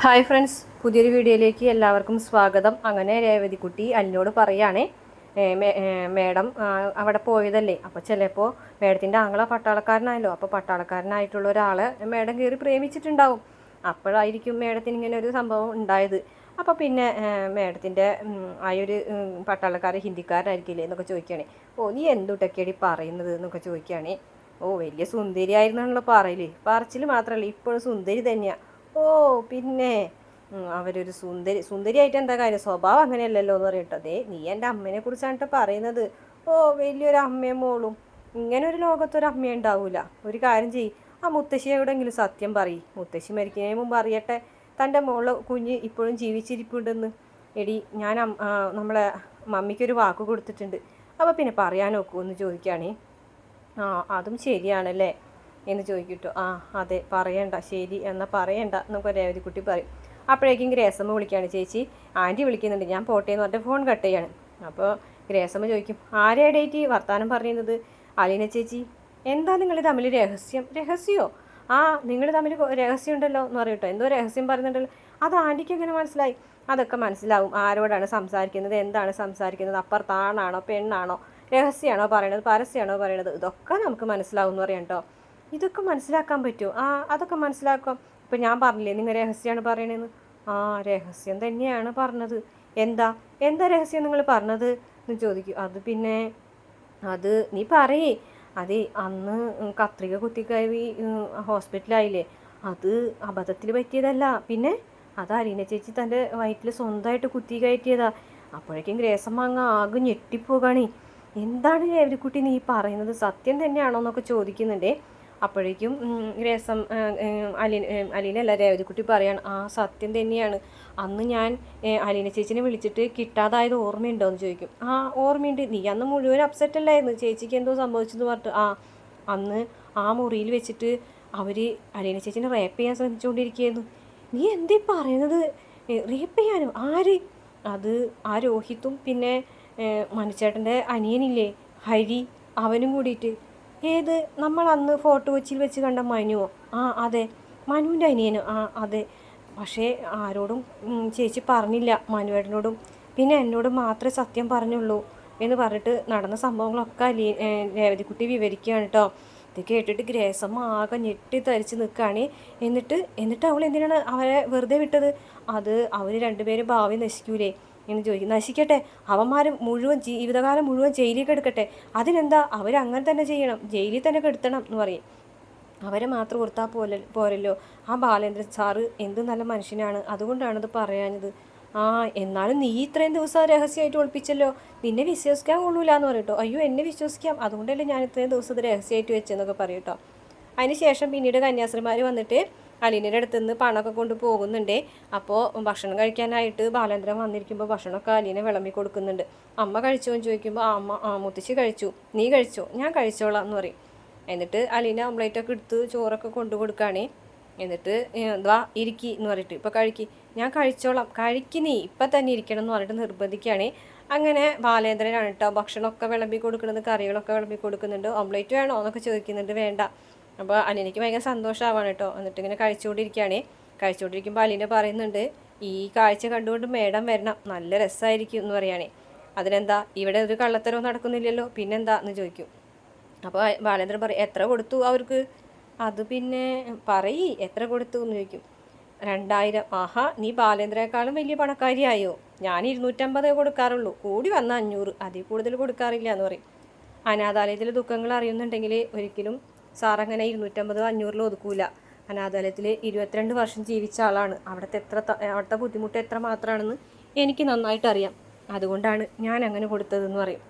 Hi friends, പുതിയൊരു വീഡിയോയിലേക്ക് എല്ലാവർക്കും സ്വാഗതം. അങ്ങനെ രേവതിക്കുട്ടി അലിനോട് പറയുകയാണേ, മേഡം അവിടെ പോയതല്ലേ, അപ്പോൾ ചിലപ്പോൾ മേഡത്തിൻ്റെ ആങ്ങള പട്ടാളക്കാരനായല്ലോ, അപ്പോൾ പട്ടാളക്കാരനായിട്ടുള്ള ഒരാളെ മേഡം കയറി പ്രേമിച്ചിട്ടുണ്ടാവും. അപ്പോഴായിരിക്കും മേഡത്തിന് ഇങ്ങനെ ഒരു സംഭവം ഉണ്ടായത്. അപ്പോൾ പിന്നെ മേഡത്തിൻ്റെ ആ ഒരു പട്ടാളക്കാരൻ ഹിന്ദിക്കാരനായിരിക്കില്ലേ എന്നൊക്കെ ചോദിക്കുകയാണേ. ഓ, നീ എന്തുട്ടൊക്കെയാണ് പറയുന്നത് എന്നൊക്കെ ചോദിക്കുകയാണേ. ഓ, വലിയ സുന്ദരിയായിരുന്നാണല്ലോ പറച്ചിൽ മാത്രമല്ല, ഇപ്പോഴും സുന്ദരി തന്നെയാണ്. ഓ, പിന്നെ അവരൊരു സുന്ദരിയായിട്ട് എന്താ കാര്യം, സ്വഭാവം അങ്ങനെയല്ലല്ലോ എന്ന് പറയട്ടോ. അതെ, നീ എൻ്റെ അമ്മേനെ കുറിച്ചാണ് കേട്ടോ പറയുന്നത്. ഓ, വലിയൊരു അമ്മയും മോളും, ഇങ്ങനെ ഒരു ലോകത്തൊരു അമ്മ ഉണ്ടാവൂല. ഒരു കാര്യം ചെയ്യ്, ആ മുത്തശ്ശിയോടെങ്കിലും സത്യം പറയും. മുത്തശ്ശി മരിക്കുന്നതിന് മുമ്പ് അറിയട്ടെ തൻ്റെ മോളെ കുഞ്ഞ് ഇപ്പോഴും ജീവിച്ചിരിപ്പുണ്ടെന്ന്. എടി, ഞാൻ നമ്മളെ മമ്മിക്കൊരു വാക്ക് കൊടുത്തിട്ടുണ്ട്, അപ്പോൾ പിന്നെ പറയാൻ നോക്കൂ എന്ന് ചോദിക്കുകയാണേ. ആ, അതും ശരിയാണല്ലേ എന്ന് ചോദിക്കട്ടോ. ആ അതെ, പറയണ്ട, ശരി എന്നാൽ പറയണ്ട എന്നൊക്കെ രേവതിക്കുട്ടി പറയും. അപ്പോഴേക്കും ഗ്രേസമ്മ വിളിക്കുകയാണ്. ചേച്ചി, ആൻറ്റി വിളിക്കുന്നുണ്ട്, ഞാൻ പോട്ടെ എന്ന് പറഞ്ഞിട്ട് ഫോൺ കട്ട് ചെയ്യാണ്. അപ്പോൾ ഗ്രേസമ്മ ചോദിക്കും, ആരെയാ ഡേറ്റ് വർത്താനം പറയുന്നത്? അലീന ചേച്ചി. എന്താ നിങ്ങൾ തമ്മിൽ രഹസ്യമോ? ആ, നിങ്ങൾ തമ്മിൽ രഹസ്യം ഉണ്ടല്ലോ എന്ന് പറയട്ടോ. എന്തോ രഹസ്യം പറയുന്നുണ്ടല്ലോ. അത് ആൻറ്റിക്ക് എങ്ങനെ മനസ്സിലായി? അതൊക്കെ മനസ്സിലാവും, ആരോടാണ് സംസാരിക്കുന്നത്, എന്താണ് സംസാരിക്കുന്നത്, അപ്പുറത്താണാണോ പെണ്ണാണോ, രഹസ്യമാണോ പറയണത്, പരസ്യമാണോ പറയണത്, ഇതൊക്കെ നമുക്ക് മനസ്സിലാവും എന്ന് പറയാം കേട്ടോ. ഇതൊക്കെ മനസ്സിലാക്കാൻ പറ്റുമോ? ആ, അതൊക്കെ മനസ്സിലാക്കാം. ഇപ്പം ഞാൻ പറഞ്ഞില്ലേ നിങ്ങൾ രഹസ്യമാണ് പറയണതെന്ന്. ആ, രഹസ്യം തന്നെയാണ് പറഞ്ഞത്. എന്താ എന്താ രഹസ്യം നിങ്ങൾ പറഞ്ഞത് എന്ന് ചോദിക്കും. അത് പിന്നെ അത് നീ പറയേ. അതെ, അന്ന് കത്രിക കുത്തിക്കയറി ഹോസ്പിറ്റലായില്ലേ, അത് അബദ്ധത്തിൽ പറ്റിയതല്ല. പിന്നെ അത് അലീന ചേച്ചി തൻ്റെ വയറ്റിൽ സ്വന്തമായിട്ട് കുത്തി കയറ്റിയതാ. അപ്പോഴേക്കും ഗ്രേസമ്മ അങ്ങ് ആകെ ഞെട്ടിപ്പോകാണേ. എന്താണ് രേവതിക്കുട്ടി നീ പറയുന്നത്, സത്യം തന്നെയാണോ എന്നൊക്കെ ചോദിക്കുന്നുണ്ടേ. അപ്പോഴേക്കും രസം അലീനല്ല രേവതിക്കുട്ടി പറയാണ്, ആ സത്യം തന്നെയാണ്. അന്ന് ഞാൻ അലീന ചേച്ചിനെ വിളിച്ചിട്ട് കിട്ടാതായത് ഓർമ്മയുണ്ടോ എന്ന് ചോദിക്കും. ആ, ഓർമ്മയുണ്ട്, നീ അന്ന് മുഴുവൻ അപ്സെറ്റ് അല്ലായിരുന്നു, ചേച്ചിക്ക് എന്തോ സംഭവിച്ചെന്ന് പറഞ്ഞിട്ട്. ആ, അന്ന് ആ മുറിയിൽ വെച്ചിട്ട് അവർ അലീന ചേച്ചിനെ റേപ്പ് ചെയ്യാൻ ശ്രമിച്ചുകൊണ്ടിരിക്കുകയായിരുന്നു. നീ എന്തീ പറയുന്നത്? റേപ്പ് ചെയ്യാനോ? ആര്? അത് ആ രോഹിത്തും പിന്നെ മനുച്ചേട്ടൻ്റെ അനിയനില്ലേ ഹരി, അവനും കൂടിയിട്ട്. ഏത്? നമ്മൾ അന്ന് ഫോർട്ട് കൊച്ചിയിൽ വെച്ച് കണ്ട മനുവോ? ആ അതെ, മനുവിൻ്റെ അനിയനോ? ആ അതെ. പക്ഷേ ആരോടും ചേച്ചി പറഞ്ഞില്ല, മനുവേട്ടനോടും പിന്നെ എന്നോട് മാത്രമേ സത്യം പറഞ്ഞുള്ളൂ എന്ന് പറഞ്ഞിട്ട് നടന്ന സംഭവങ്ങളൊക്കെ രേവതിക്കുട്ടി വിവരിക്കുകയാണ് കേട്ടോ. ഇത് കേട്ടിട്ട് ഗ്രേസമ്മ ആകെ ഞെട്ടി തരിച്ച് നിൽക്കുകയാണ്. എന്നിട്ട് അവൾ എന്തിനാണ് അവരെ വെറുതെ വിട്ടത്? അത് അവർ രണ്ടുപേരും ഭാവി നശിക്കൂലേ എന്ന് ചോദിക്കും. നശിക്കട്ടെ, അവന്മാർ മുഴുവൻ ജീവിതകാലം മുഴുവൻ ജയിലിൽ കിടക്കട്ടെ, അതിനെന്താ, അവരങ്ങനെ തന്നെ ചെയ്യണം, ജയിലിൽ തന്നെ കിടത്തണം എന്ന് പറയും. അവരെ മാത്രം ഓർത്താൽ പോരല്ലോ. ആ ബാലേന്ദ്രൻ സാറ് എന്ത് നല്ല മനുഷ്യനാണ്, അതുകൊണ്ടാണത് പറയാഞ്ഞത്. ആ, എന്നാലും നീ ഇത്രയും ദിവസം രഹസ്യമായിട്ട് ഒളിപ്പിച്ചല്ലോ, നിന്നെ വിശ്വസിക്കാൻ കൊള്ളൂല എന്ന് പറയട്ടോ. അയ്യോ, എന്നെ വിശ്വസിക്കാം, അതുകൊണ്ടല്ലേ ഞാൻ ഇത്രയും ദിവസം ഇത് രഹസ്യമായിട്ട് വെച്ചെന്നൊക്കെ പറയട്ടോ. അതിന് ശേഷം പിന്നീട് കന്യാസ്ത്രീമാർ വന്നിട്ട് അലീനയുടെ അടുത്ത് നിന്ന് പണമൊക്കെ കൊണ്ട് പോകുന്നുണ്ട്. അപ്പോൾ ഭക്ഷണം കഴിക്കാനായിട്ട് ബാലേന്ദ്രൻ വന്നിരിക്കുമ്പോൾ ഭക്ഷണമൊക്കെ അലീന വിളമ്പി കൊടുക്കുന്നുണ്ട്. അമ്മ കഴിച്ചോ എന്ന് ചോദിക്കുമ്പോൾ മുത്തശ്ശി കഴിച്ചു, നീ കഴിച്ചോ? ഞാൻ കഴിച്ചോളാം എന്ന് പറയും. എന്നിട്ട് അലീന ഓംലേറ്റൊക്കെ എടുത്ത് ചോറൊക്കെ കൊണ്ടു കൊടുക്കുകയാണേ. എന്നിട്ട് എന്താ ഇരിക്കി എന്ന് പറഞ്ഞിട്ട്, ഇപ്പോൾ കഴിക്കി, ഞാൻ കഴിച്ചോളാം, നീ ഇപ്പം തന്നെ ഇരിക്കണം എന്ന് പറഞ്ഞിട്ട് നിർബന്ധിക്കുകയാണേ. അങ്ങനെ ബാലേന്ദ്രനാണ് കേട്ടോ ഭക്ഷണമൊക്കെ വിളമ്പി കൊടുക്കുന്നത്, കറികളൊക്കെ വിളമ്പി കൊടുക്കുന്നുണ്ട്. ഓംലേറ്റ് വേണോ എന്നൊക്കെ ചോദിക്കുന്നുണ്ട്. വേണ്ട. അപ്പോൾ അലീനയ്ക്ക് ഭയങ്കര സന്തോഷമാവാണ് കേട്ടോ. എന്നിട്ട് ഇങ്ങനെ കഴിച്ചുകൊണ്ടിരിക്കുമ്പോൾ അലീന പറയുന്നുണ്ട്, ഈ കാഴ്ച കണ്ടുകൊണ്ട് മേഡം വരണം, നല്ല രസമായിരിക്കും എന്ന് പറയുകയാണേ. അതിനെന്താ, ഇവിടെ ഒരു കള്ളത്തരവും നടക്കുന്നില്ലല്ലോ, പിന്നെന്താ എന്ന് ചോദിക്കും. അപ്പോൾ ബാലേന്ദ്രൻ പറയും, എത്ര കൊടുത്തു അവർക്ക്? അത് പിന്നെ എത്ര കൊടുത്തു എന്ന് ചോദിക്കും. 2000. ആഹാ, നീ ബാലേന്ദ്രനേക്കാളും വലിയ പണക്കാരിയായോ? ഞാൻ 250 കൊടുക്കാറുള്ളൂ, കൂടി വന്ന 500, അതിൽ കൂടുതൽ കൊടുക്കാറില്ല എന്ന് പറയും. അനാഥാലയത്തിലെ ദുഃഖങ്ങൾ അറിയുന്നുണ്ടെങ്കിൽ ഒരിക്കലും സാറങ്ങനെ 250 500 ഒതുക്കൂല. അനാഥാലയത്തിൽ 22 വർഷം ജീവിച്ച ആളാണ്. അവിടുത്തെ ബുദ്ധിമുട്ട് എത്ര മാത്രമാണെന്ന് എനിക്ക് നന്നായിട്ട് അറിയാം, അതുകൊണ്ടാണ് ഞാൻ അങ്ങനെ കൊടുത്തതെന്ന് പറയും.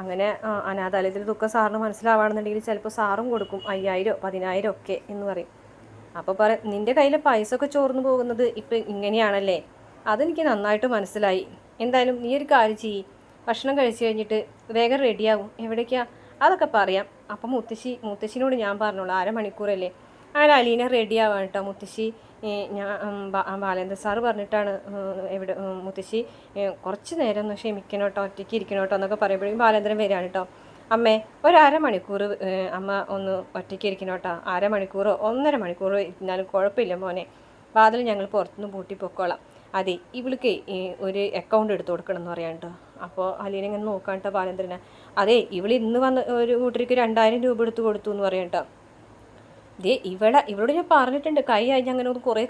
അങ്ങനെ അനാഥാലയത്തിൽ ദുഃഖം സാറിന് മനസ്സിലാവുകയാണെന്നുണ്ടെങ്കിൽ ചിലപ്പോൾ സാറും കൊടുക്കും 5000 10000 ഒക്കെ എന്ന് പറയും. അപ്പോൾ നിൻ്റെ കയ്യിലെ പൈസ ഒക്കെ ചോർന്നു പോകുന്നത് ഇപ്പം ഇങ്ങനെയാണല്ലേ? അതെനിക്ക് നന്നായിട്ട് മനസ്സിലായി. എന്തായാലും നീ ഒരു കാര്യം ചെയ്യ്, ഭക്ഷണം കഴിച്ച് കഴിഞ്ഞിട്ട് വേഗം റെഡിയാകും. എവിടേക്കാ? അതൊക്കെ പറയാം. അപ്പം മുത്തശ്ശിനോട് ഞാൻ പറഞ്ഞോളാം, അരമണിക്കൂറല്ലേ. അങ്ങനെ അലീന റെഡിയാവാണ് കേട്ടോ. മുത്തശ്ശി ഞാൻ ബാലേന്ദ്ര സാറ് പറഞ്ഞിട്ടാണ് മുത്തശ്ശി കുറച്ച് നേരം ഒന്ന് ക്ഷമിക്കണം കേട്ടോ, ഒറ്റയ്ക്ക് ഇരിക്കണം കേട്ടോ എന്നൊക്കെ പറയുമ്പോഴേക്കും ബാലേന്ദ്രൻ വരികയാണ് കേട്ടോ. അമ്മേ, ഒരു അരമണിക്കൂർ അമ്മ ഒന്ന് ഒറ്റയ്ക്ക് ഇരിക്കണം കേട്ടോ, 1/2 മണിക്കൂറോ 1.5 മണിക്കൂറോ ഇരുന്നാലും കുഴപ്പമില്ല മോനെ, വാതിൽ ഞങ്ങൾ പുറത്തുനിന്ന് പൂട്ടി പൊക്കോളാം. അതെ ഇവൾക്ക് ഒരു അക്കൗണ്ട് എടുത്ത് കൊടുക്കണം എന്ന് പറയാൻ കേട്ടോ. അപ്പോൾ അലീന ഇങ്ങനെ നോക്കാൻ കേട്ടോ ബാലേന്ദ്രനെ. അതെ ഇവൾ ഇന്ന് വന്ന് ഒരു കൂട്ടർക്ക് 2000 രൂപ എടുത്ത് കൊടുത്തു എന്ന് പറയാം കേട്ടോ. ദേ ഇവളോട് ഞാൻ പറഞ്ഞിട്ടുണ്ട്, കൈ കഴിഞ്ഞ് അങ്ങനെ ഒന്ന് കുറേ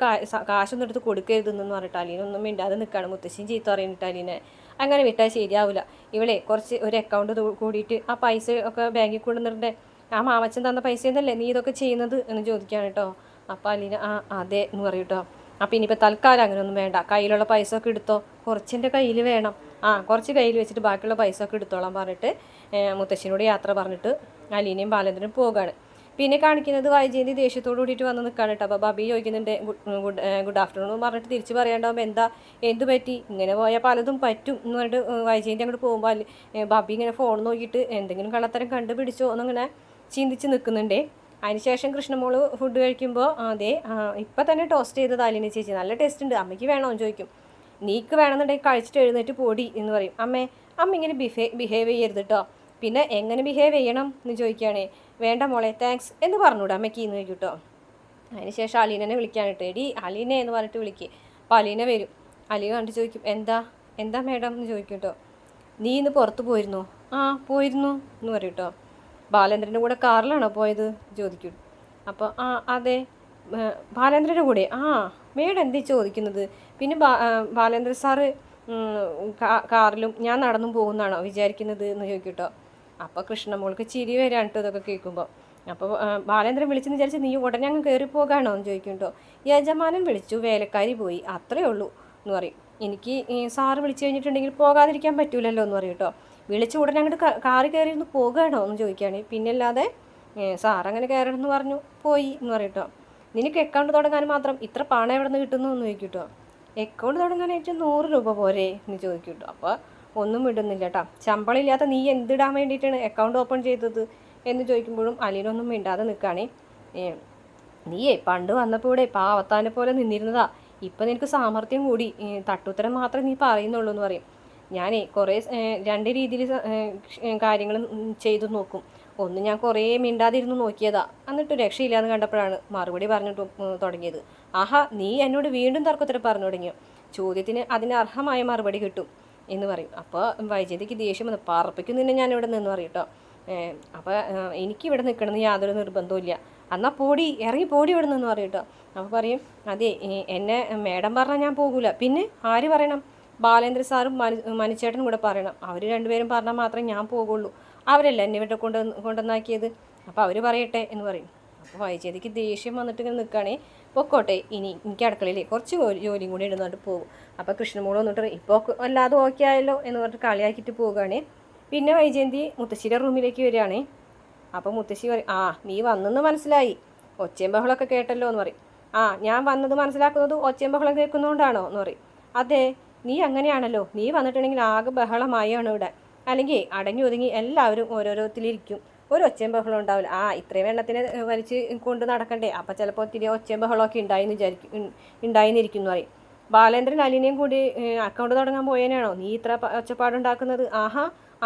കാശൊന്നും എടുത്ത് കൊടുക്കരുതെന്ന് പറഞ്ഞിട്ട്. അലീന ഒന്നും മിണ്ടാതെ നിൽക്കുകയാണ്. മുത്തശ്ശിയും ചീത്ത പറയുന്നിട്ട് അലീനെ അങ്ങനെ വിട്ടാൽ ശരിയാവില്ല. ഇവളെ കുറച്ച് ഒരു അക്കൗണ്ട് കൂടിയിട്ട് ആ പൈസ ഒക്കെ ബാങ്കിൽ കൊണ്ടുവന്നിട്ട് ആ മാമച്ചൻ തന്ന പൈസ എന്നല്ലേ നീ ഇതൊക്കെ ചെയ്യുന്നത് എന്ന് ചോദിക്കുകയാണ് കേട്ടോ. അപ്പോൾ അലീന അതെ എന്ന് പറയും കേട്ടോ. അപ്പോൾ ഇനിയിപ്പോൾ തൽക്കാലം അങ്ങനെയൊന്നും വേണ്ട, കയ്യിലുള്ള പൈസ ഒക്കെ എടുത്തോ, കുറച്ചെൻ്റെ കയ്യിൽ വേണം, കുറച്ച് കയ്യിൽ വെച്ചിട്ട് ബാക്കിയുള്ള പൈസ ഒക്കെ എടുത്തോളാം പറഞ്ഞിട്ട് മുത്തശ്ശിനോട് യാത്ര പറഞ്ഞിട്ട് അലീനയും ബാലേന്ദ്രനും പോവുകയാണ്. പിന്നെ കാണിക്കുന്നത് വൈജയന്തി ദേഷ്യത്തോട് കൂടിയിട്ട് വന്ന് നിൽക്കുകയാണ് കേട്ടോ. അപ്പോൾ ബബി ചോദിക്കുന്നുണ്ട് ഗുഡ് ആഫ്റ്റർനൂൺ പറഞ്ഞിട്ട് തിരിച്ച് പറയാണ്ടാവുമ്പോൾ എന്ത് പറ്റി, ഇങ്ങനെ പോയാൽ പലതും പറ്റും എന്ന് പറഞ്ഞിട്ട് വൈജയന്തി അങ്ങോട്ട് പോകുമ്പോൾ ബബി ഇങ്ങനെ ഫോൺ നോക്കിയിട്ട് എന്തെങ്കിലും കള്ളത്തരം കണ്ടുപിടിച്ചോ എന്നിങ്ങനെ ചിന്തിച്ച് നിൽക്കുന്നുണ്ടേ. അതിനുശേഷം കൃഷ്ണമോള് ഫുഡ് കഴിക്കുമ്പോൾ അതെ ഇപ്പം തന്നെ ടോസ്റ്റ് ചെയ്തത് അലീന ചേച്ചി നല്ല ടേസ്റ്റ് ഉണ്ട്, അമ്മയ്ക്ക് വേണമെന്ന് ചോദിക്കും. നീക്ക് വേണമെന്നുണ്ടെങ്കിൽ കഴിച്ചിട്ട് എഴുന്നേറ്റ് പോടി എന്ന് പറയും. അമ്മ ഇങ്ങനെ ബിഹേവ് ചെയ്യരുത് കേട്ടോ. പിന്നെ എങ്ങനെ ബിഹേവ് ചെയ്യണം എന്ന് ചോദിക്കുകയാണേ. വേണ്ട മോളെ താങ്ക്സ് എന്ന് പറഞ്ഞൂടെ അമ്മയ്ക്ക് എന്ന് ചോദിക്കും കേട്ടോ. അതിനുശേഷം അലീനനെ വിളിക്കാനിട്ട് എടി അലീന എന്ന് പറഞ്ഞിട്ട് വിളിക്കുക. അപ്പോൾ അലീന വരും. അലീന കണ്ടിട്ട് ചോദിക്കും എന്താ മേഡം എന്ന് ചോദിക്കും കേട്ടോ. നീ ഇന്ന് പുറത്ത് പോയിരുന്നോ? പോയിരുന്നു എന്ന് പറയും കേട്ടോ. ബാലേന്ദ്രൻ്റെ കൂടെ കാറിലാണോ പോയത് ചോദിക്കും. അപ്പോൾ അതെ ബാലേന്ദ്രൻ്റെ കൂടെ. മേഡം എന്തീ ചോദിക്കുന്നത്? പിന്നെ ബാലേന്ദ്ര സാറ് കാറിലും ഞാൻ നടന്നും പോകുന്നതാണോ വിചാരിക്കുന്നത് എന്ന് ചോദിക്കും കേട്ടോ. അപ്പോൾ കൃഷ്ണമോൾക്ക് ചിരി വരാണ് കേട്ടോ ഇതൊക്കെ കേൾക്കുമ്പോൾ. അപ്പോൾ ബാലേന്ദ്രൻ വിളിച്ചെന്ന് വിചാരിച്ച് നീ ഉടനെ അങ്ങ് കയറി പോകാണോ എന്ന് ചോദിക്കും കേട്ടോ. യജമാനൻ വിളിച്ചു, വേലക്കാരി പോയി, അത്രേ ഉള്ളൂ എന്ന് പറയും. എനിക്ക് സാറ് വിളിച്ചു കഴിഞ്ഞിട്ടുണ്ടെങ്കിൽ പോകാതിരിക്കാൻ പറ്റൂലല്ലോ എന്ന് പറയും കേട്ടോ. വിളിച്ച ഉടനെ അങ്ങോട്ട് കാറി കയറി ഒന്ന് പോകുകയാണോ എന്ന് ചോദിക്കുകയാണ്. പിന്നല്ലാതെ സാറങ്ങനെ കയറണമെന്ന് പറഞ്ഞു പോയി എന്ന് പറയും കേട്ടോ. നിനക്ക് അക്കൗണ്ട് തുടങ്ങാൻ മാത്രം ഇത്ര പണം എവിടെ നിന്ന് കിട്ടുന്നു എന്ന് ചോദിക്കും കേട്ടോ. അക്കൗണ്ട് തുടങ്ങാനായിട്ട് 100 രൂപ പോരെ എന്ന് ചോദിക്കും കേട്ടോ. അപ്പോൾ ഒന്നും വിടുന്നില്ല കേട്ടോ. ശമ്പളം ഇല്ലാത്ത നീ എന്തിടാൻ വേണ്ടിയിട്ടാണ് അക്കൗണ്ട് ഓപ്പൺ ചെയ്തത് എന്ന് ചോദിക്കുമ്പോഴും അലീനൊന്നും മിണ്ടാതെ നിൽക്കുകയാണ്. നീയേ പണ്ട് വന്നപ്പോൾ ഇവിടെ പാവത്താനെ പോലെ നിന്നിരുന്നതാ, ഇപ്പം നിനക്ക് സാമർത്ഥ്യം കൂടി, തട്ടുത്തരം മാത്രമേ നീ പറയുന്നുള്ളൂ എന്ന് പറയും. ഞാനേ കുറേ 2 രീതിയിൽ കാര്യങ്ങൾ ചെയ്തു നോക്കും. ഒന്ന് ഞാൻ കുറേ മിണ്ടാതിരുന്ന് നോക്കിയതാ, എന്നിട്ട് രക്ഷയില്ലാന്ന് കണ്ടപ്പോഴാണ് മറുപടി പറഞ്ഞിട്ട് തുടങ്ങിയത്. നീ എന്നോട് വീണ്ടും തർക്കത്തിൽ പറഞ്ഞു തുടങ്ങിയോ? ചോദ്യത്തിന് അതിന് അർഹമായ മറുപടി കിട്ടും എന്ന് പറയും. അപ്പോൾ വൈജയന്തിക്ക് ദേഷ്യം വന്ന് പാർപ്പിക്കും നിന്നെ ഞാൻ ഇവിടെ നിന്ന് പറയും കേട്ടോ. അപ്പോൾ എനിക്കിവിടെ നിൽക്കണമെന്ന് യാതൊരു നിർബന്ധവും. എന്നാൽ ഇറങ്ങി പോടി ഇവിടെ നിന്ന് പറയും കേട്ടോ. അപ്പോൾ പറയും അതെ എന്നെ മേഡം പറഞ്ഞാൽ ഞാൻ പോകൂല, പിന്നെ ആര് പറയണം? ബാലേന്ദ്ര സാറും മനുച്ചേട്ടനും കൂടെ പറയണം. അവർ രണ്ടുപേരും പറഞ്ഞാൽ മാത്രമേ ഞാൻ പോകുള്ളൂ, അവരല്ല എന്നെ ഇവിടെ കൊണ്ടുവന്നാക്കിയത്, അപ്പോൾ അവർ പറയട്ടെ എന്ന് പറയും. അപ്പോൾ വൈജയന്തിക്ക് ദേഷ്യം വന്നിട്ട് ഇങ്ങനെ നിൽക്കുകയാണേ. പൊക്കോട്ടെ, എനിക്ക് അടുക്കളയിൽ കുറച്ച് ജോലിയും കൂടി ഇടുന്നിട്ട് പോകും. അപ്പോൾ കൃഷ്ണമോള് വന്നിട്ട് ഇപ്പോൾ അല്ലാതെ ഓക്കെ ആയല്ലോ എന്ന് പറഞ്ഞിട്ട് കളിയാക്കിയിട്ട് പോവുകയാണേ. പിന്നെ വൈജയന്തി മുത്തശ്ശിയുടെ റൂമിലേക്ക് വരികയാണേ. അപ്പോൾ മുത്തശ്ശി പറയും നീ വന്നെന്ന് മനസ്സിലായി, ഒച്ചയും ബഹളമൊക്കെ കേട്ടല്ലോ എന്ന് പറയും. ഞാൻ വന്നത് മനസ്സിലാക്കുന്നത് ഒച്ചയും ബഹളം കേൾക്കുന്നതുകൊണ്ടാണോ എന്ന് പറയും. അതെ നീ അങ്ങനെയാണല്ലോ, നീ വന്നിട്ടുണ്ടെങ്കിൽ ആകെ ബഹളമായാണ് ഇവിടെ, അല്ലെങ്കിൽ അടങ്ങി ഒതുങ്ങി എല്ലാവരും ഓരോരുത്തിലിരിക്കും, ഒരു ഒച്ചയും ബഹളം ഉണ്ടാവില്ല. ഇത്രയും എണ്ണത്തിനെ വലിച്ച് കൊണ്ട് നടക്കണ്ടേ, അപ്പം ചിലപ്പോൾ ഒത്തിരി ഒച്ചയും ബഹളമൊക്കെ ഉണ്ടായിന്നിരിക്കും എന്ന് പറയും. ബാലേന്ദ്രൻ അലീനയും കൂടി അക്കൗണ്ട് തുടങ്ങാൻ പോയതിനാണോ നീ ഇത്ര ഒച്ചപ്പാടുണ്ടാക്കുന്നത്?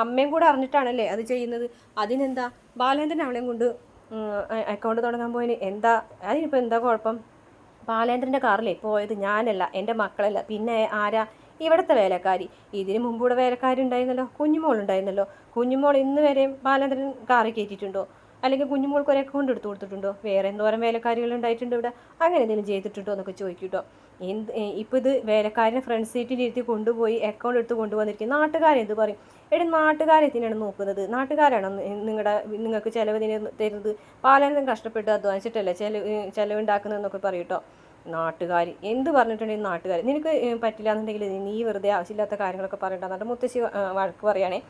അമ്മയും കൂടെ അറിഞ്ഞിട്ടാണല്ലേ അത് ചെയ്യുന്നത്, അതിനെന്താ? ബാലേന്ദ്രൻ അവളെയും കൊണ്ട് അക്കൗണ്ട് തുടങ്ങാൻ പോയതിന് അതിനിപ്പോൾ എന്താ കുഴപ്പം? ബാലേന്ദ്രൻ്റെ കാറിലേ പോയത് ഞാനല്ല, എൻ്റെ മക്കളല്ല, പിന്നെ ആരാ? ഇവിടുത്തെ വേലക്കാരി. ഇതിന് മുമ്പൂടെ വേലക്കാരി ഉണ്ടായിരുന്നല്ലോ, കുഞ്ഞുമോളുണ്ടായിരുന്നല്ലോ. കുഞ്ഞുമോൾ ഇന്ന് വരെയും ബാലേന്ദ്രൻ കാറിൽ കയറ്റിയിട്ടുണ്ടോ? അല്ലെങ്കിൽ കുഞ്ഞുമോൾക്ക് ഒരു അക്കൗണ്ട് എടുത്ത് കൊടുത്തിട്ടുണ്ടോ? വേറെ എന്തോരം വേലക്കാരികൾ ഉണ്ടായിട്ടുണ്ട് ഇവിടെ, അങ്ങനെ എന്തെങ്കിലും ചെയ്തിട്ടുണ്ടോ എന്നൊക്കെ ചോദിക്കൂട്ടോ. ഇപ്പോൾ ഇത് വേലക്കാരനെ ഫ്രണ്ട് സീറ്റിലിരുത്തി കൊണ്ടുപോയി അക്കൗണ്ട് എടുത്ത് കൊണ്ടുവന്നിരിക്കും. നാട്ടുകാരെന്ത് പറയും? നാട്ടുകാരെത്തിനാണ് നോക്കുന്നത്? നാട്ടുകാരാണോ നിങ്ങൾക്ക് ചിലവ് തരുന്നത്? ബാലേന്ദ്രൻ കഷ്ടപ്പെട്ട് അധ്വാനിച്ചിട്ടല്ലേ ചിലവുണ്ടാക്കുന്നതെന്നൊക്കെ പറയും കേട്ടോ. നാട്ടുകാർ എന്ത് പറഞ്ഞിട്ടുണ്ടെങ്കിൽ നാട്ടുകാർ നിനക്ക് പറ്റില്ല എന്നുണ്ടെങ്കിൽ നീ വെറുതെ ആവശ്യമില്ലാത്ത കാര്യങ്ങളൊക്കെ പറയണ്ടെന്നിട്ട് മുത്തശ്ശി വഴക്ക് പറയുകയാണേ.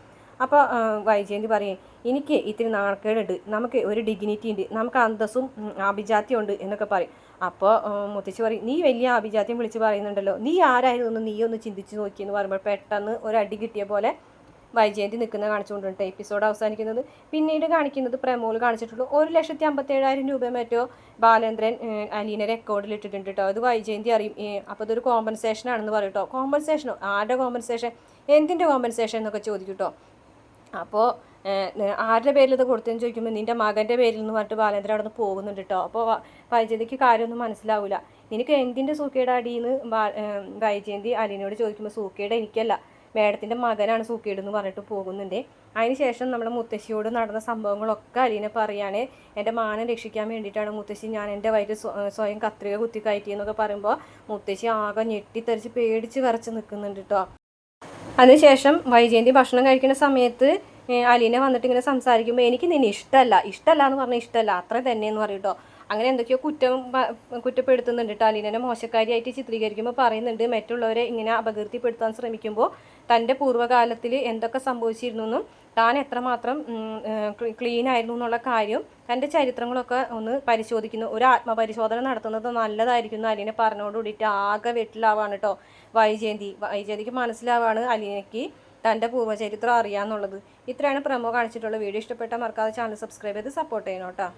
അപ്പോൾ വൈജയന്തി പറയും എനിക്ക് ഇത്തിരി നാണക്കേടുണ്ട്, നമുക്ക് ഒരു ഡിഗ്നിറ്റി ഉണ്ട്, നമുക്ക് അന്തസ്സും ആഭിജാത്യം ഉണ്ട് എന്നൊക്കെ പറയും. അപ്പോൾ മുത്തശ്ശി പറയും നീ വലിയ ആഭിജാത്യം വിളിച്ച് പറയുന്നുണ്ടല്ലോ, നീ ആരായിരുന്നു നീ ഒന്ന് ചിന്തിച്ച് നോക്കിയെന്ന് പറയുമ്പോൾ പെട്ടെന്ന് ഒരു അടി കിട്ടിയ പോലെ വൈജയന്തി നിൽക്കുന്ന കാണിച്ചുകൊണ്ടിട്ട് എപ്പിസോഡ് അവസാനിക്കുന്നത്. പിന്നീട് കാണിക്കുന്നത് പ്രമോൾ കാണിച്ചിട്ടുള്ളൂ 1,57,000 രൂപ മറ്റോ ബാലേന്ദ്രൻ അലീനരെ അക്കൗണ്ടിൽ ഇട്ടിട്ടുണ്ട് കേട്ടോ. അത് വൈജയന്തി അറിയും. അപ്പോൾ ഇതൊരു കോമ്പൻസേഷൻ ആണെന്ന് പറയും കേട്ടോ. കോമ്പൻസേഷനോ? ആരുടെ കോമ്പൻസേഷൻ? എന്തിൻ്റെ കോമ്പൻസേഷൻ എന്നൊക്കെ ചോദിക്കും കേട്ടോ. അപ്പോൾ ആരുടെ പേരിൽ ഇത് കൊടുത്തതെന്ന് ചോദിക്കുമ്പോൾ നിൻ്റെ മകൻ്റെ പേരിൽ എന്ന് പറഞ്ഞിട്ട് ബാലേന്ദ്രൻ അവിടെ നിന്ന് പോകുന്നുണ്ട് കേട്ടോ. അപ്പോൾ വൈജയന്തിക്ക് കാര്യമൊന്നും മനസ്സിലാവില്ല. നിനക്ക് എന്തിൻ്റെ സൂക്കേട് അടിയെന്ന് വൈജയന്തി അലീനയോട് ചോദിക്കുമ്പോൾ സൂക്കേട് എനിക്കല്ല, മേഡത്തിൻ്റെ മകനാണ് സൂക്കേട് എന്ന് പറഞ്ഞിട്ട് പോകുന്നുണ്ട്. അതിനുശേഷം നമ്മുടെ മുത്തശ്ശിയോട് നടന്ന സംഭവങ്ങളൊക്കെ അലീന പറയാണ്. എൻ്റെ മാനം രക്ഷിക്കാൻ വേണ്ടിയിട്ടാണ് മുത്തശ്ശി ഞാൻ എൻ്റെ വയറ്റിൽ സ്വയം കത്രിക കുത്തി കയറ്റിയെന്നൊക്കെ പറയുമ്പോൾ മുത്തശ്ശി ആകെ ഞെട്ടിത്തെറിച്ച് പേടിച്ച് വിറച്ച് നിൽക്കുന്നുണ്ട് കേട്ടോ. അതിനുശേഷം വൈജയന്തി ഭക്ഷണം കഴിക്കുന്ന സമയത്ത് അലീന വന്നിട്ട് ഇങ്ങനെ സംസാരിക്കുമ്പോൾ എനിക്ക് നിന്നെ ഇഷ്ടമല്ല എന്ന് പറഞ്ഞാൽ ഇഷ്ടമല്ല അത്ര തന്നെ എന്ന് പറയും കേട്ടോ. അങ്ങനെ എന്തൊക്കെയോ കുറ്റപ്പെടുത്തുന്നുണ്ട് കേട്ടോ. അലീനനെ മോശക്കാരിയായിട്ട് ചിത്രീകരിക്കുമ്പോൾ പറയുന്നുണ്ട് മറ്റുള്ളവരെ ഇങ്ങനെ അപകീർത്തിപ്പെടുത്താൻ ശ്രമിക്കുമ്പോൾ തൻ്റെ പൂർവ്വകാലത്തിൽ എന്തൊക്കെ സംഭവിച്ചിരുന്നു എന്നും താൻ എത്രമാത്രം ക്ലീൻ ആയിരുന്നു എന്നുള്ള കാര്യം തൻ്റെ ചരിത്രങ്ങളൊക്കെ ഒന്ന് പരിശോധിക്കുന്നു. ഒരു ആത്മപരിശോധന നടത്തുന്നത് നല്ലതായിരിക്കുന്നു അലീന പറഞ്ഞോടുകൂടിയിട്ട് ആകെ വെട്ടിലാവാണ് കേട്ടോ വൈജയന്തിക്ക് മനസ്സിലാവാണ് അലീനയ്ക്ക് തൻ്റെ പൂർവ്വചരിത്രം അറിയാമെന്നുള്ളത്. ഇത്രയാണ് പ്രമോ കാണിച്ചിട്ടുള്ള വീഡിയോ. ഇഷ്ടപ്പെട്ട മറക്കാതെ ചാനൽ സബ്സ്ക്രൈബ് ചെയ്ത് സപ്പോർട്ട് ചെയ്യണം കേട്ടോ.